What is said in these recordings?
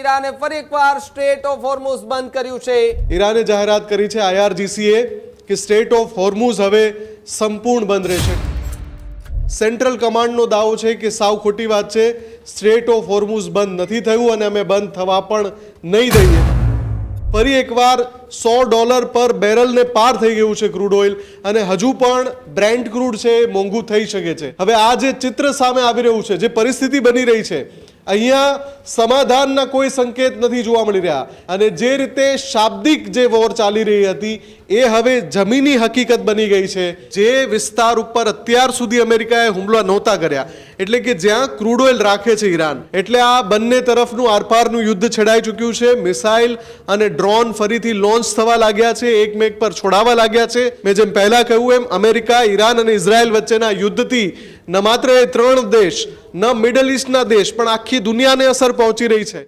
ઈરાને ફરી એકવાર straight of હોર્મુઝ બંધ કર્યું છે। ઈરાને જાહેરાત કરી છે IRGCએ કે સ્ટ્રેટ ઓફ હોર્મુઝ હવે સંપૂર્ણ બંધ રહેશે। સેન્ટ્રલ કમાન્ડનો દાવો છે કે સાવ ખોટી વાત છે, સ્ટ્રેટ ઓફ હોર્મુઝ બંધ નથી થયું અને અમે બંધ થવા પણ નહીં દઈએ। ફરી એકવાર $100 પર બેરલને પાર થઈ ગયું છે ક્રૂડ ઓઇલ અને હજુ પણ બ્રેન્ટ ક્રૂડ છે મોંઘું થઈ શકે છે। હવે આ જે ચિત્ર સામે આવી રહ્યું છે, જે પરિસ્થિતિ બની રહી છે, અહીંયા સમાધાનના કોઈ સંકેત નથી જોવા મળી રહ્યા અને જે રીતે શાબ્દિક જે વોર ચાલી રહી હતી એ હવે જમીની હકીકત બની ગઈ છે। જે વિસ્તાર ઉપર અત્યાર સુધી અમેરિકાએ હુમલા નહોતા કર્યા, એટલે કે જ્યાં ક્રૂડ ઓઇલ રાખે છે ઈરાન, એટલે આ બંને તરફનું આરપારનું યુદ્ધ છેડાઈ ચૂક્યું છે। મિસાઇલ અને ડ્રોન ફરીથી લોન્ચ થવા લાગ્યા છે, એકમેક પર છોડાવવા લાગ્યા છે। મેં જેમ પહેલા કહ્યું એમ અમેરિકા, ઈરાન અને ઇઝરાયલ વચ્ચેના યુદ્ધથી ન માત્ર એ ત્રણ દેશ, ન મિડલ ઈસ્ટના દેશ પણ આખી દુનિયાને અસર પહોંચી રહી છે।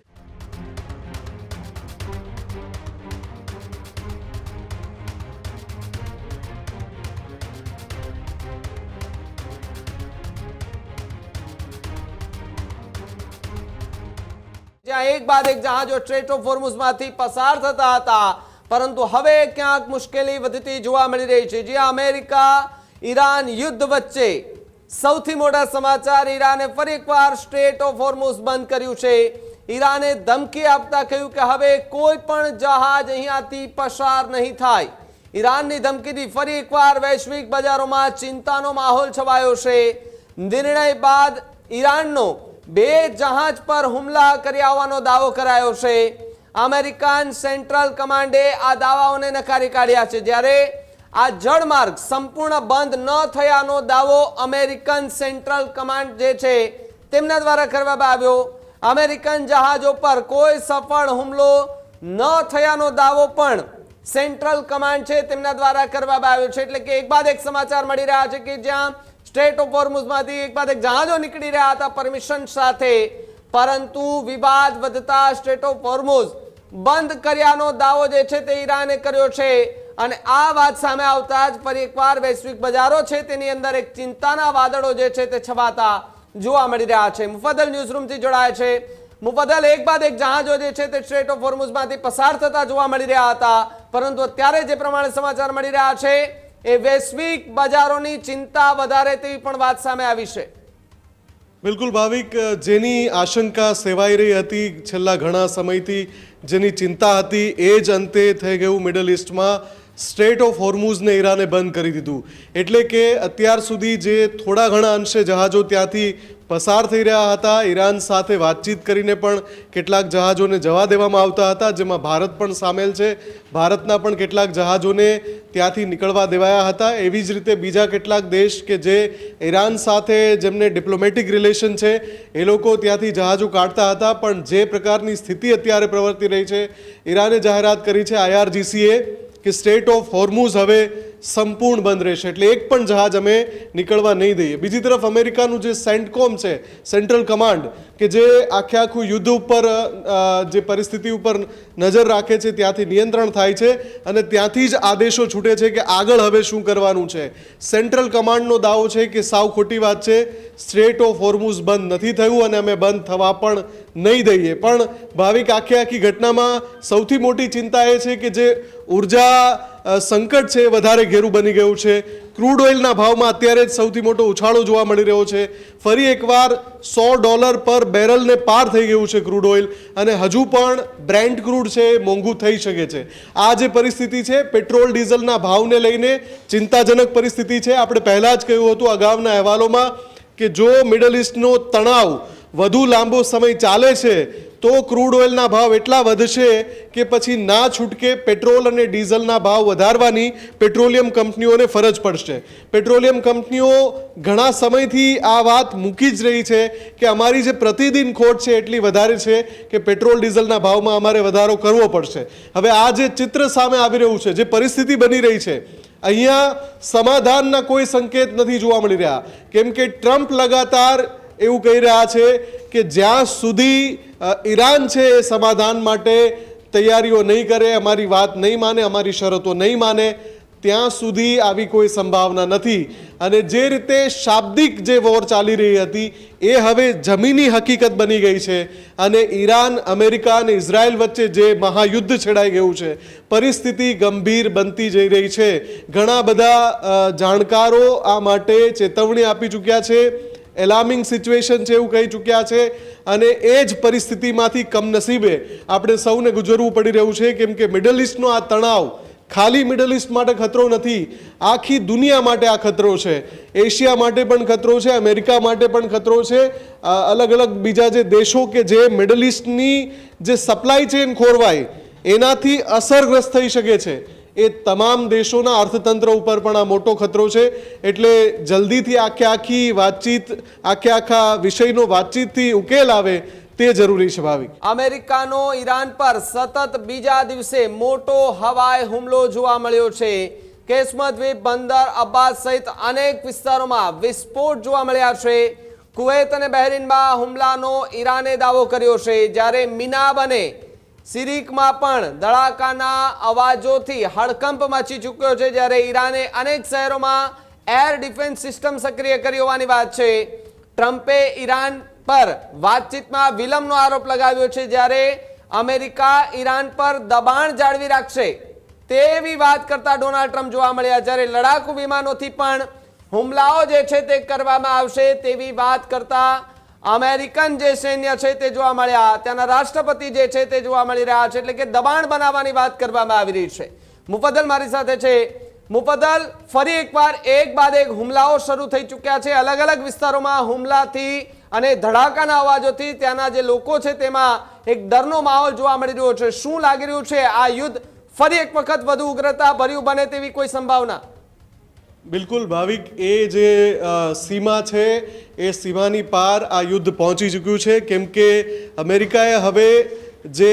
જ્યાં એક બાદ એક જહાજો સ્ટ્રેટ ઓફ હોર્મુઝમાંથી પસાર થતા હતા, પરંતુ હવે ક્યાંક મુશ્કેલી વધતી જોવા મળી રહી છે। જ્યાં અમેરિકા ઈરાન યુદ્ધ વચ્ચે સૌથી મોટા સમાચાર, ઈરાને ફરી એકવાર સ્ટ્રેટ ઓફ હોર્મુઝ બંધ કર્યું છે। ઈરાને ધમકી આપતા કહ્યું કે હવે કોઈ પણ જહાજ અહીંયાથી પસાર નહીં થાય। ઈરાનની ધમકીથી ફરી એકવાર વૈશ્વિક બજારોમાં ચિંતાનો માહોલ છવાયો છે। નિર્ણય બાદ ઈરાનનો 2 જહાજ પર હુમલા કર્યા હોવાનો દાવો કરાયો છે। અમેરિકન સેન્ટ્રલ કમાન્ડે આ દાવાઓને નકારી કાઢ્યા છે, જ્યારે આ જળમાર્ગ સંપૂર્ણ બંધ ન થયાનો દાવો અમેરિકન સેન્ટ્રલ કમાન્ડ જે છે તેમના દ્વારા કરવામાં આવ્યો। અમેરિકન જહાજો પર કોઈ સફળ હુમલો ન થયાનો દાવો પણ સેન્ટ્રલ કમાન્ડ છે તેમના દ્વારા કરવામાં આવ્યો છે। એટલે કે એક બાદ એક સમાચાર મળી રહ્યા છે કે જ્યાં સ્ટ્રેટ ઓફ હોર્મુઝમાંથી એક બાદ એક જહાજો નીકળી રહ્યા હતા પરમિશન સાથે, પરંતુ વિવાદ વધતા સ્ટ્રેટ ઓફ હોર્મુઝ બંધ કર્યાનો દાવો જે છે તે ઈરાને કર્યો છે અને આ વાત સામે આવતા જ ફરી એકવાર વૈશ્વિક બજારો છે તેની અંદર એક ચિંતાના વાદળો જે છે તે છવાતા જોવા મળી રહ્યા છે। મુફદ્દલ ન્યૂઝરૂમથી જોડાયા છે। મુફદ્દલ, એક બાદ એક જહાજો જે છે તે સ્ટ્રેટ ઓફ હોર્મુઝમાંથી પસાર થતા જોવા મળી રહ્યા હતા, પરંતુ અત્યારે જે પ્રમાણે સમાચાર મળી રહ્યા છે એ વૈશ્વિક બજારોની ચિંતા વધારે તેવી પણ વાત સામે આવી છે। બિલકુલ ભાવિક, જેની આશંકા સેવાઈ રહી હતી છેલ્લા ઘણા સમયથી, જેની ચિંતા હતી, એ જ અંતે થઈ ગયું। મિડલ ઈસ્ટમાં સ્ટ્રેટ ઓફ હોર્મુઝને ઈરાને બંધ કરી દીધું, એટલે કે અત્યાર સુધી જે થોડા ઘણા અંશે જહાજો ત્યાંથી પસાર થઈ રહ્યા હતા, ઈરાન સાથે વાતચીત કરીને પણ કેટલાક જહાજોને જવા દેવામાં આવતા હતા, જેમાં ભારત પણ સામેલ છે। ભારતના પણ કેટલાક જહાજોને ત્યાંથી નીકળવા દેવાયા હતા। એવી જ રીતે બીજા કેટલાક દેશ કે જે ઈરાન સાથે જેમને ડિપ્લોમેટિક રિલેશન છે એ લોકો ત્યાંથી જહાજો કાઢતા હતા। પણ જે પ્રકારની સ્થિતિ અત્યારે પ્રવર્તી રહી છે, ઈરાને જાહેરાત કરી છે IRGCએ કે સ્ટ્રેટ ઓફ હોર્મુઝ હવે સંપૂર્ણ બંધ રહેશે, એટલે એક પણ જહાજ અમે નીકળવા નહીં દઈએ। બીજી તરફ અમેરિકાનું જે સેન્ટકોમ છે, સેન્ટ્રલ કમાન્ડ, કે જે આખું યુદ્ધ ઉપર જે પરિસ્થિતિ ઉપર નજર રાખે છે, ત્યાંથી નિયંત્રણ થાય છે અને ત્યાંથી જ આદેશો છૂટે છે કે આગળ હવે શું કરવાનું છે। સેન્ટ્રલ કમાન્ડનો દાવો છે કે સાવ ખોટી વાત છે, સ્ટ્રેટ ઓફ હોર્મુઝ બંધ નથી થયું અને અમે બંધ થવા પણ નહીં દઈએ। પણ ભાવિક, આખી ઘટનામાં સૌથી મોટી ચિંતા એ છે કે જે ઉર્જા સંકટ છે વધારે ઘેરું બની ગયું છે। ક્રૂડ ઓઇલના ભાવમાં અત્યારે જ સૌથી મોટો ઉછાળો જોવા મળી રહ્યો છે। ફરી એકવાર $100 પર બેરલને પાર થઈ ગયું છે ક્રૂડ ઓઇલ અને હજુ પણ બ્રેન્ટ ક્રૂડ છે મોંઘું થઈ શકે છે। આ જે પરિસ્થિતિ છે, પેટ્રોલ ડીઝલના ભાવને લઈને ચિંતાજનક પરિસ્થિતિ છે। આપણે પહેલાં જ કહ્યું હતું અગાઉના અહેવાલોમાં કે જો મિડલ ઈસ્ટનો તણાવ વધુ લાંબો સમય ચાલે છે તો ક્રૂડ ઓઇલના ભાવ એટલા વધશે કે પછી ના છૂટકે પેટ્રોલ અને ડીઝલના ભાવ વધારવાની પેટ્રોલિયમ કંપનીઓને ફરજ પડશે। પેટ્રોલિયમ કંપનીઓ ઘણા સમયથી આ વાત મૂકી જ રહી છે કે અમારી જે પ્રતિદિન ખોટ છે એટલી વધારે છે કે પેટ્રોલ ડીઝલના ભાવમાં અમારે વધારો કરવો પડશે। હવે આ જે ચિત્ર સામે આવી રહ્યું છે, જે પરિસ્થિતિ બની રહી છે, અહીંયા સમાધાનના કોઈ સંકેત નથી જોવા મળી રહ્યા, કેમ કે ટ્રમ્પ લગાતાર એવું કહી રહ્યા છે કે જ્યાં સુધી ઈરાન છે એ સમાધાન માટે તૈયારીઓ નહીં કરે, અમારી વાત નહીં માને, અમારી શરતો નહીં માને, ત્યાં સુધી આવી કોઈ સંભાવના નથી. અને જે રીતે શાબ્દિક જે વોર ચાલી રહી હતી એ હવે જમીની હકીકત બની ગઈ છે. અને ઈરાન, અમેરિકા અને ઇઝરાયલ વચ્ચે જે મહાયુદ્ધ છેડાઈ ગયું છે, પરિસ્થિતિ ગંભીર બનતી જઈ રહી છે. ઘણા બધા જાણકારો આ માટે ચેતવણી આપી ચૂક્યા છે, એલાર્મિંગ સિચ્યુએશન છે એવું કહી ચૂક્યા છે. અને એ જ પરિસ્થિતિમાંથી કમનસીબે આપણે સૌને ગુજરવું પડી રહ્યું છે, કેમ કે મિડલ ઇસ્ટનો આ તણાવ ખાલી મિડલ ઇસ્ટ માટે ખતરો નથી, આખી દુનિયા માટે આ ખતરો છે. એશિયા માટે પણ ખતરો છે, અમેરિકા માટે પણ ખતરો છે. અલગ અલગ બીજા જે દેશો કે જે મિડલ ઇસ્ટની જે સપ્લાય ચેન ખોરવાય એનાથી અસરગ્રસ્ત થઈ શકે છે, એ તમામ દેશોના અર્થતંત્ર ઉપર પણ આ મોટો ખતરો છે. એટલે જલ્દીથી આખી વાતચીત, આખા વિષયનો વાતચીતથી ઉકેલ આવે તે જરૂરી છે. ભાવિક, અમેરિકાનો ઈરાન પર સતત બીજા દિવસે મોટો હવાઈ હુમલો જોવા મળ્યો છે. કેશમ દ્વીપ, બંદર અબ્બાસ સહિત અનેક વિસ્તારોમાં વિસ્ફોટ જોવા મળ્યા છે. કુવૈત અને બહેરીનમાં હુમલાનો ઈરાને દાવો કર્યો છે, જ્યારે મિનાબ અને સિરિકમાં પણ ધડાકાના અવાજોથી હડકંપ મચી ચૂક્યો છે. જ્યારે ઈરાને અનેક શહેરોમાં એર ડિફેન્સ સિસ્ટમ સક્રિય કરી હોવાની વાત છે. ટ્રમ્પે ઈરાન પર વાતચીતમાં વિલંબનો આરોપ લગાવ્યો છે, જ્યારે અમેરિકા ઈરાન પર દબાણ જાળવી રાખશે તેવી વાત કરતા ડોનાલ્ડ ટ્રમ્પ જોવા મળ્યા. જ્યારે લડાકુ વિમાનોથી પણ હુમલાઓ જે છે તે કરવામાં આવશે તેવી વાત કરતા અમેરિકન જે સૈન્ય છે તે જોવા મળ્યા. ત્યાંના રાષ્ટ્રપતિ જે છે તે જોવા મળી રહ્યા છે. એટલે કે દબાણ બનાવવાની વાત કરવામાં આવી રહી છે. મુફદ્દલ મારી સાથે છે. મુફદ્દલ, ફરી એકવાર એક બાદ એક હુમલાઓ શરૂ થઈ ચૂક્યા છે. અલગ અલગ વિસ્તારોમાં હુમલાથી અને ધડાકાના અવાજોથી ત્યાંના જે લોકો છે તેમાં એક ડરનો માહોલ જોવા મળી રહ્યો છે. શું લાગી રહ્યું છે, આ યુદ્ધ ફરી એક વખત વધુ ઉગ્રતા ભર્યું બને તેવી કોઈ સંભાવના? બિલકુલ ભાવિક, એ જે સીમા છે એ સીમાની પાર આ યુદ્ધ પહોંચી ચૂક્યું છે. કેમ કે અમેરિકાએ હવે જે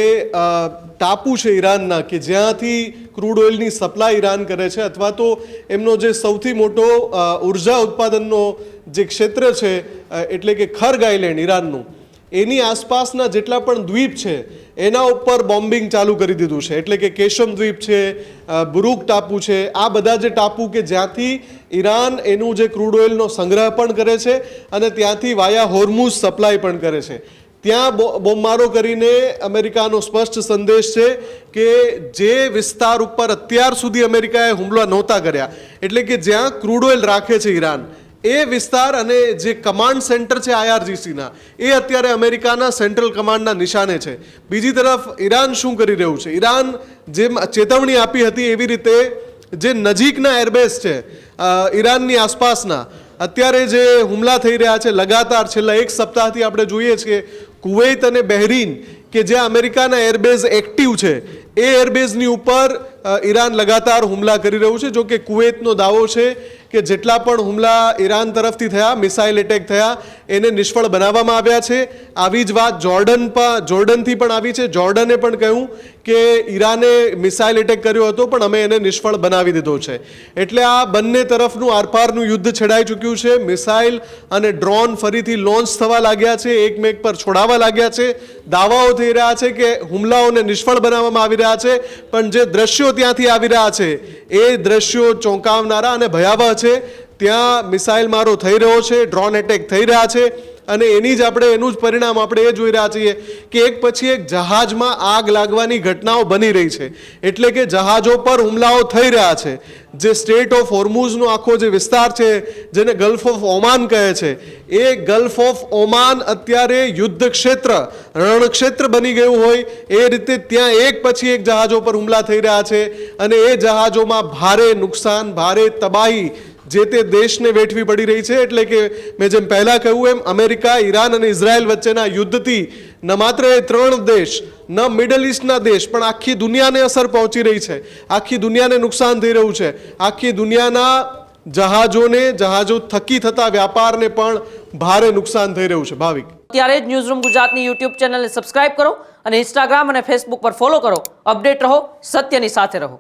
ટાપુ છે ઈરાનના, કે જ્યાંથી ક્રૂડ ઓઇલની સપ્લાય ઈરાન કરે છે, અથવા તો એમનો જે સૌથી મોટો ઉર્જા ઉત્પાદનનો જે ક્ષેત્ર છે, એટલે કે ખર્ગ આઇલેન્ડ ઈરાનનું, એની આસપાસના જેટલા પણ દ્વીપ છે એના ઉપર બોમ્બિંગ ચાલુ કરી દીધું છે. એટલે કે કેશમ દ્વીપ છે, બુરુક ટાપુ છે, આ બધા જે ટાપુ કે જ્યાંથી ઈરાન એનું જે ક્રૂડ ઓઇલનો સંગ્રહ પણ કરે છે અને ત્યાંથી વાયા હોર્મુઝ સપ્લાય પણ કરે છે, ત્યાં બોમ્બમારો કરીને અમેરિકાનો સ્પષ્ટ સંદેશ છે કે જે વિસ્તાર ઉપર અત્યાર સુધી અમેરિકાએ હુમલા નહોતા કર્યા, એટલે કે જ્યાં ક્રૂડ ઓઇલ રાખે છે ઈરાન, એ વિસ્તાર અને જે કમાન્ડ સેન્ટર છે IRGCના, એ અત્યારે અમેરિકાના સેન્ટ્રલ કમાન્ડના નિશાને છે. બીજી તરફ ઈરાન શું કરી રહ્યું છે? ઈરાન જેમ ચેતવણી આપી હતી એવી રીતે જે નજીકના એરબેઝ છે ઈરાનની આસપાસના, અત્યારે જે હુમલા થઈ રહ્યા છે લગાતાર છેલ્લા એક સપ્તાહથી આપણે જોઈએ છીએ, કુવૈત અને બહેરીન કે જ્યાં અમેરિકાના એરબેઝ એક્ટિવ છે, એ એરબેઝની ઉપર ઈરાન લગાતાર હુમલા કરી રહ્યું છે. જો કે કુવૈતનો દાવો છે કે જેટલા પણ હુમલા ઈરાન તરફથી થયા, મિસાઇલ એટેક થયા, એને નિષ્ફળ બનાવવામાં આવ્યા છે. આવી જ વાત જોર્ડનથી પણ આવી છે. જોર્ડને પણ કહ્યું કે ઈરાને મિસાઇલ એટેક કર્યો હતો પણ અમે એને નિષ્ફળ બનાવી દીધો છે. એટલે આ બંને તરફનું આરપારનું યુદ્ધ છેડાઈ ચૂક્યું છે. મિસાઇલ અને ડ્રોન ફરીથી લોન્ચ થવા લાગ્યા છે, એકમેક પર છોડાવવા લાગ્યા છે. દાવાઓ થઈ રહ્યા છે કે હુમલાઓને નિષ્ફળ બનાવવામાં આવી રહ્યા છે, પણ જે દ્રશ્યો ત્યાંથી આવી રહ્યા છે એ દ્રશ્યો ચોંકાવનારા અને ભયાવહ છે. ત્યાં મિસાઇલ મારો થઈ રહ્યો છે, ડ્રોન એટેક થઈ રહ્યા છે, અને એનું જ પરિણામ આપણે એ જોઈ રહ્યા છીએ કે એક પછી એક જહાજમાં આગ લાગવાની ઘટનાઓ બની રહી છે. એટલે કે જહાજો પર હુમલાઓ થઈ રહ્યા છે. જે સ્ટેટ ઓફ હોર્મુઝનો આખો જે વિસ્તાર છે, જેને ગલ્ફ ઓફ ઓમાન કહે છે, એ ગલ્ફ ઓફ ઓમાન અત્યારે યુદ્ધ ક્ષેત્ર, રણક્ષેત્ર બની ગયું હોય એ રીતે ત્યાં એક પછી એક જહાજો પર હુમલા થઈ રહ્યા છે. અને એ જહાજોમાં ભારે નુકસાન, ભારે તબાહી જે તે દેશને વેઠવી પડી રહી છે. એટલે કે મેં જેમ પહેલાં કહ્યું એમ, અમેરિકા, ઈરાન અને ઇઝરાયલ વચ્ચેના યુદ્ધથી ન માત્ર એ ત્રણ દેશ, ન મિડલ ઇસ્ટના દેશ, પણ આખી દુનિયાને અસર પહોંચી રહી છે. આખી દુનિયાને નુકસાન થઈ રહ્યું છે. આખી દુનિયાના જહાજો થકી થતા વ્યાપારને પણ ભારે નુકસાન થઈ રહ્યું છે. ભાવિક, ત્યારે જ ન્યૂઝરૂમ ગુજરાતની યુટ્યુબ ચેનલને સબસ્ક્રાઇબ કરો અને ઇન્સ્ટાગ્રામ અને ફેસબુક પર ફોલો કરો. અપડેટ રહો, સત્યની સાથે રહો.